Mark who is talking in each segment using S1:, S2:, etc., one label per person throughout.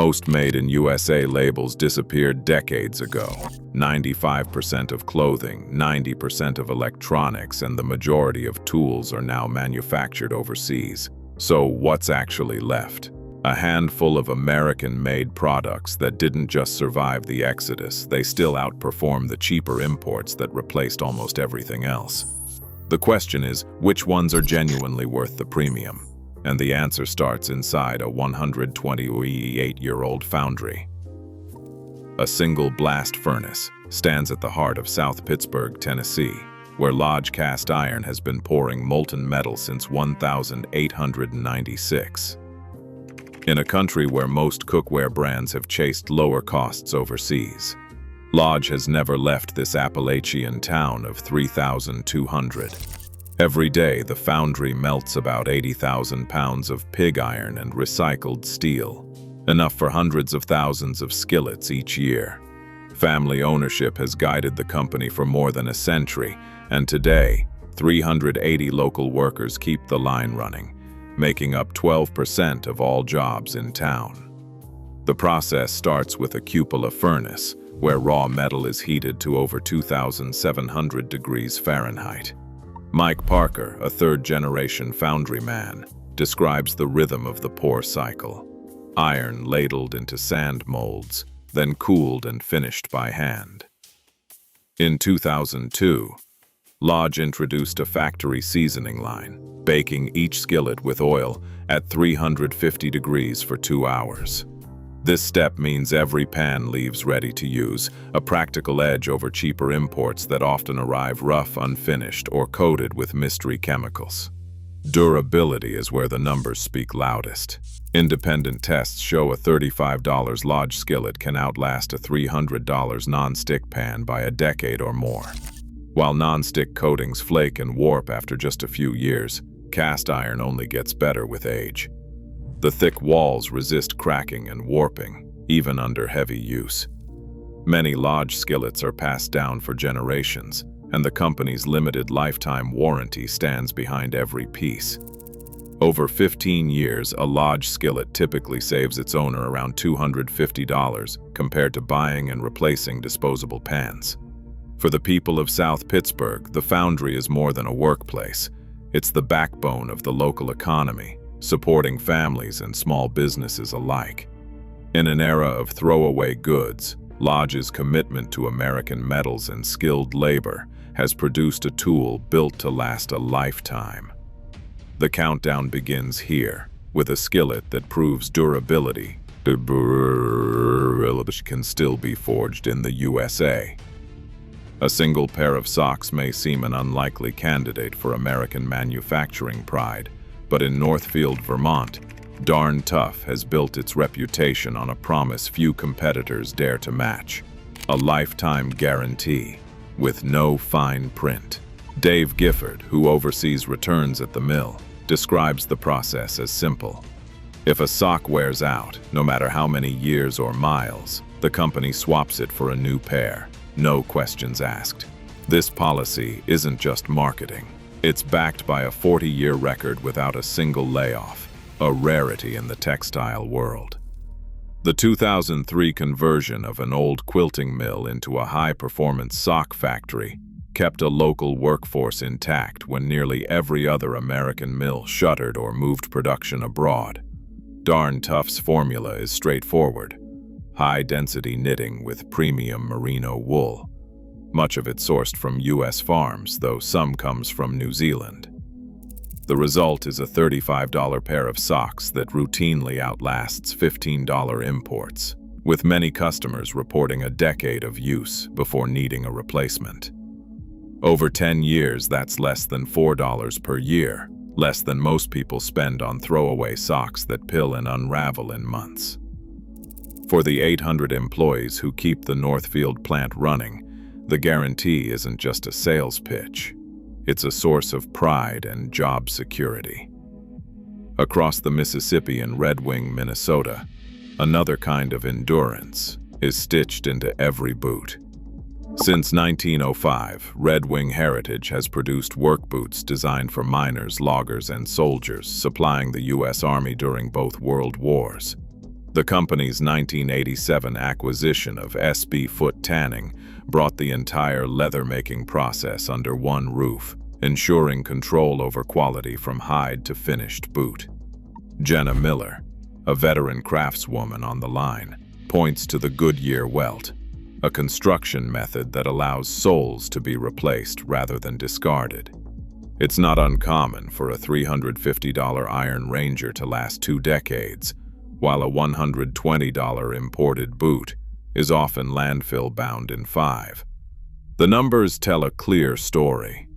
S1: Most made in USA labels disappeared decades ago. 95% of clothing, 90% of electronics, and the majority of tools are now manufactured overseas. So what's actually left? A handful of American-made products that didn't just survive the exodus, they still outperform the cheaper imports that replaced almost everything else. The question is, which ones are genuinely worth the premium? And the answer starts inside a 128-year-old foundry. A single blast furnace stands at the heart of South Pittsburg, Tennessee, where Lodge Cast Iron has been pouring molten metal since 1896. In a country where most cookware brands have chased lower costs overseas, Lodge has never left this Appalachian town of 3,200. Every day, the foundry melts about 80,000 pounds of pig iron and recycled steel, enough for hundreds of thousands of skillets each year. Family ownership has guided the company for more than a century, and today, 380 local workers keep the line running, making up 12% of all jobs in town. The process starts with a cupola furnace, where raw metal is heated to over 2,700 degrees Fahrenheit. Mike Parker, a third-generation foundry man, describes the rhythm of the pour cycle. Iron ladled into sand molds, then cooled and finished by hand. In 2002, Lodge introduced a factory seasoning line, baking each skillet with oil at 350 degrees for 2 hours. This step means every pan leaves ready to use, a practical edge over cheaper imports that often arrive rough, unfinished, or coated with mystery chemicals. Durability is where the numbers speak loudest. Independent tests show a $35 Lodge skillet can outlast a $300 non-stick pan by a decade or more. While non-stick coatings flake and warp after just a few years, cast iron only gets better with age. The thick walls resist cracking and warping, even under heavy use. Many Lodge skillets are passed down for generations, and the company's limited lifetime warranty stands behind every piece. Over 15 years, a Lodge skillet typically saves its owner around $250 compared to buying and replacing disposable pans. For the people of South Pittsburg, the foundry is more than a workplace. It's the backbone of the local economy, supporting families and small businesses alike. In an era of throwaway goods, Lodge's commitment to American metals and skilled labor has produced a tool built to last a lifetime. The countdown begins here, with a skillet that proves durability. Durability can still be forged in the USA. A single pair of socks may seem an unlikely candidate for American manufacturing pride, but in Northfield, Vermont, Darn Tough has built its reputation on a promise few competitors dare to match: a lifetime guarantee, with no fine print. Dave Gifford, who oversees returns at the mill, describes the process as simple. If a sock wears out, no matter how many years or miles, the company swaps it for a new pair, no questions asked. This policy isn't just marketing. It's backed by a 40-year record without a single layoff, a rarity in the textile world. The 2003 conversion of an old quilting mill into a high-performance sock factory kept a local workforce intact when nearly every other American mill shuttered or moved production abroad. Darn Tough's formula is straightforward: high-density knitting with premium merino wool. Much of it sourced from U.S. farms, though some comes from New Zealand. The result is a $35 pair of socks that routinely outlasts $15 imports, with many customers reporting a decade of use before needing a replacement. Over 10 years, that's less than $4 per year, less than most people spend on throwaway socks that pill and unravel in months. For the 800 employees who keep the Northfield plant running, the guarantee isn't just a sales pitch. It's a source of pride and job security. Across the Mississippi in Red Wing, Minnesota, another kind of endurance is stitched into every boot. Since 1905, Red Wing Heritage has produced work boots designed for miners, loggers, and soldiers, supplying the U.S. Army during both World Wars. The company's 1987 acquisition of SB Foot Tanning brought the entire leather-making process under one roof, ensuring control over quality from hide to finished boot. Jenna Miller, a veteran craftswoman on the line, points to the Goodyear welt, a construction method that allows soles to be replaced rather than discarded. It's not uncommon for a $350 Iron Ranger to last 2 decades, while a $120 imported boot is often landfill-bound in 5. The numbers tell a clear story.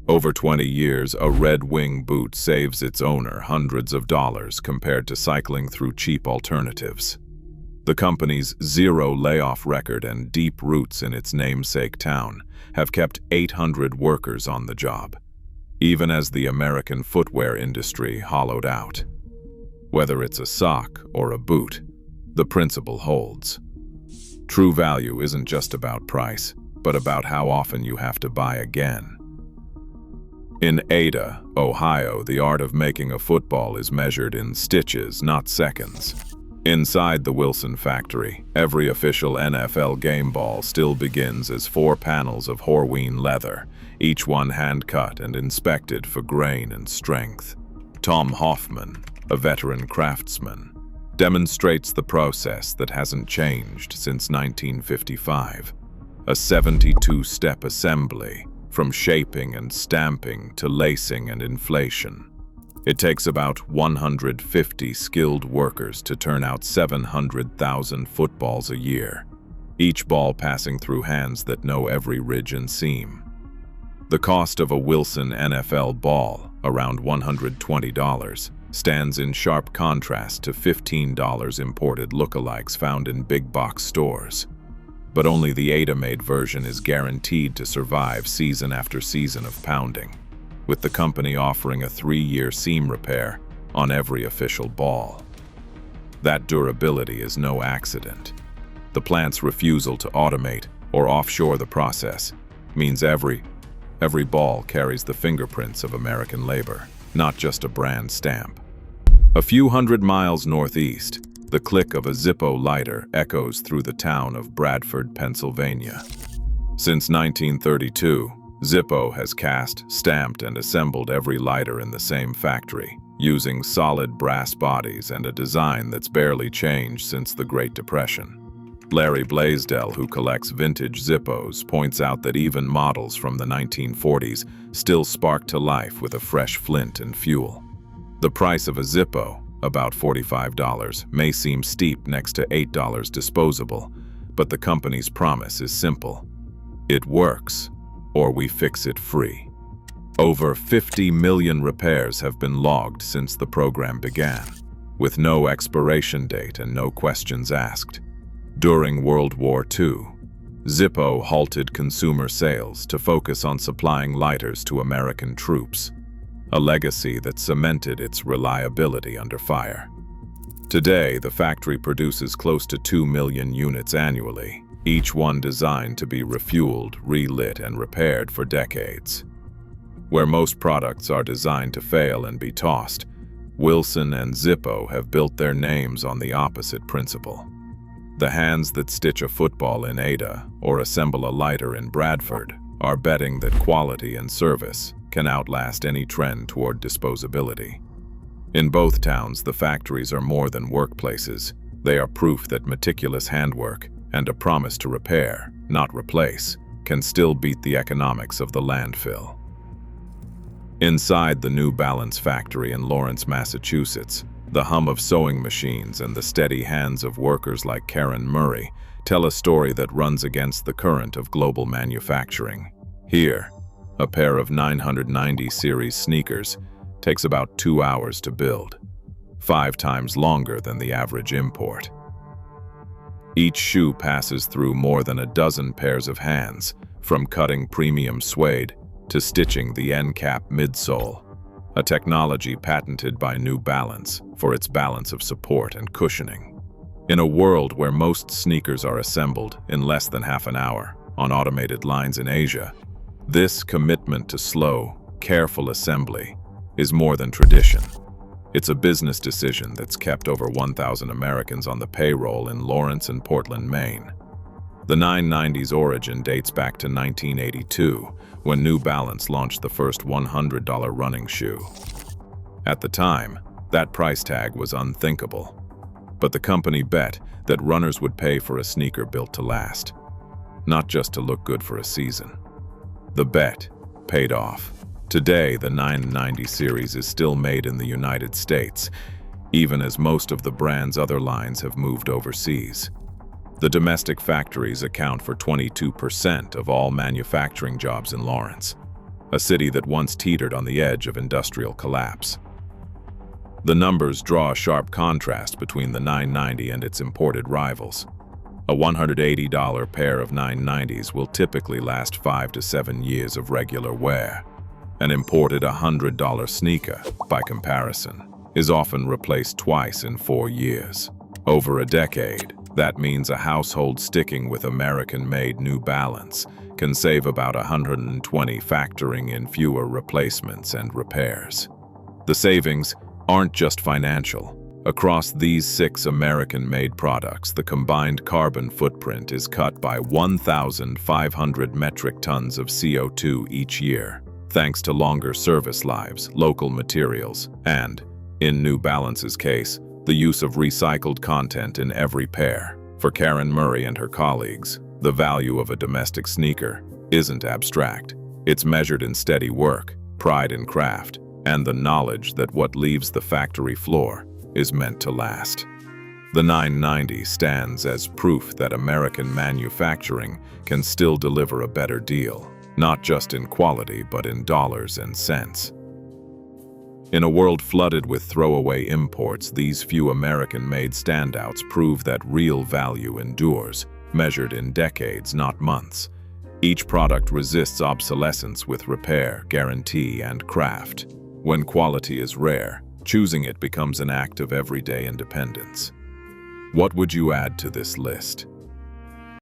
S1: Over 20 years, a Red Wing boot saves its owner hundreds of dollars compared to cycling through cheap alternatives. The company's zero layoff record and deep roots in its namesake town have kept 800 workers on the job, even as the American footwear industry hollowed out. Whether it's a sock or a boot, the principle holds. True value isn't just about price, but about how often you have to buy again. In Ada, Ohio, the art of making a football is measured in stitches, not seconds. Inside the Wilson factory, every official NFL game ball still begins as 4 panels of Horween leather, each one hand-cut and inspected for grain and strength. Tom Hoffman, a veteran craftsman, demonstrates the process that hasn't changed since 1955. A 72-step assembly, from shaping and stamping to lacing and inflation. It takes about 150 skilled workers to turn out 700,000 footballs a year, each ball passing through hands that know every ridge and seam. The cost of a Wilson NFL ball, around $120, stands in sharp contrast to $15 imported lookalikes found in big box stores. But only the Ada-made version is guaranteed to survive season after season of pounding, with the company offering a 3-year seam repair on every official ball. That durability is no accident. The plant's refusal to automate or offshore the process means every ball carries the fingerprints of American labor, not just a brand stamp. A few hundred miles northeast, the click of a Zippo lighter echoes through the town of Bradford, Pennsylvania. Since 1932, Zippo has cast, stamped, and assembled every lighter in the same factory, using solid brass bodies and a design that's barely changed since the Great Depression. Larry Blaisdell, who collects vintage Zippos, points out that even models from the 1940s still spark to life with a fresh flint and fuel. The price of a Zippo, about $45, may seem steep next to $8 disposable, but the company's promise is simple. It works, or we fix it free. Over 50 million repairs have been logged since the program began, with no expiration date and no questions asked. During World War II, Zippo halted consumer sales to focus on supplying lighters to American troops, a legacy that cemented its reliability under fire. Today, the factory produces close to 2 million units annually, each one designed to be refueled, relit, and repaired for decades. Where most products are designed to fail and be tossed, Wilson and Zippo have built their names on the opposite principle. The hands that stitch a football in Ada or assemble a lighter in Bradford are betting that quality and service can outlast any trend toward disposability. In both towns, the factories are more than workplaces. They are proof that meticulous handwork and a promise to repair, not replace, can still beat the economics of the landfill. Inside the New Balance factory in Lawrence, Massachusetts, the hum of sewing machines and the steady hands of workers like Karen Murray tell a story that runs against the current of global manufacturing. Here, a pair of 990 series sneakers takes about 2 hours to build, 5 times longer than the average import. Each shoe passes through more than a dozen pairs of hands, from cutting premium suede to stitching the end cap midsole, a technology patented by New Balance for its balance of support and cushioning. In a world where most sneakers are assembled in less than half an hour on automated lines in Asia, this commitment to slow, careful assembly is more than tradition. It's a business decision that's kept over 1,000 Americans on the payroll in Lawrence and Portland, Maine. The 990's origin dates back to 1982, when New Balance launched the first $100 running shoe. At the time, that price tag was unthinkable. But the company bet that runners would pay for a sneaker built to last, not just to look good for a season. The bet paid off. Today, the 990 series is still made in the United States, even as most of the brand's other lines have moved overseas. The domestic factories account for 22% of all manufacturing jobs in Lawrence, a city that once teetered on the edge of industrial collapse. The numbers draw a sharp contrast between the 990 and its imported rivals. A $180 pair of 990s will typically last 5 to 7 years of regular wear. An imported $100 sneaker, by comparison, is often replaced twice in 4 years. Over a decade, that means a household sticking with American-made New Balance can save about $120, factoring in fewer replacements and repairs. The savings aren't just financial. Across these 6 American-made products, the combined carbon footprint is cut by 1,500 metric tons of CO2 each year, thanks to longer service lives, local materials, and, in New Balance's case, the use of recycled content in every pair. For Karen Murray and her colleagues, the value of a domestic sneaker isn't abstract. It's measured in steady work, pride in craft, and the knowledge that what leaves the factory floor is meant to last. The 990 stands as proof that American manufacturing can still deliver a better deal, not just in quality but in dollars and cents. In a world flooded with throwaway imports, these few American-made standouts prove that real value endures, measured in decades, not months. Each product resists obsolescence with repair, guarantee, and craft. When quality is rare, choosing it becomes an act of everyday independence. What would you add to this list?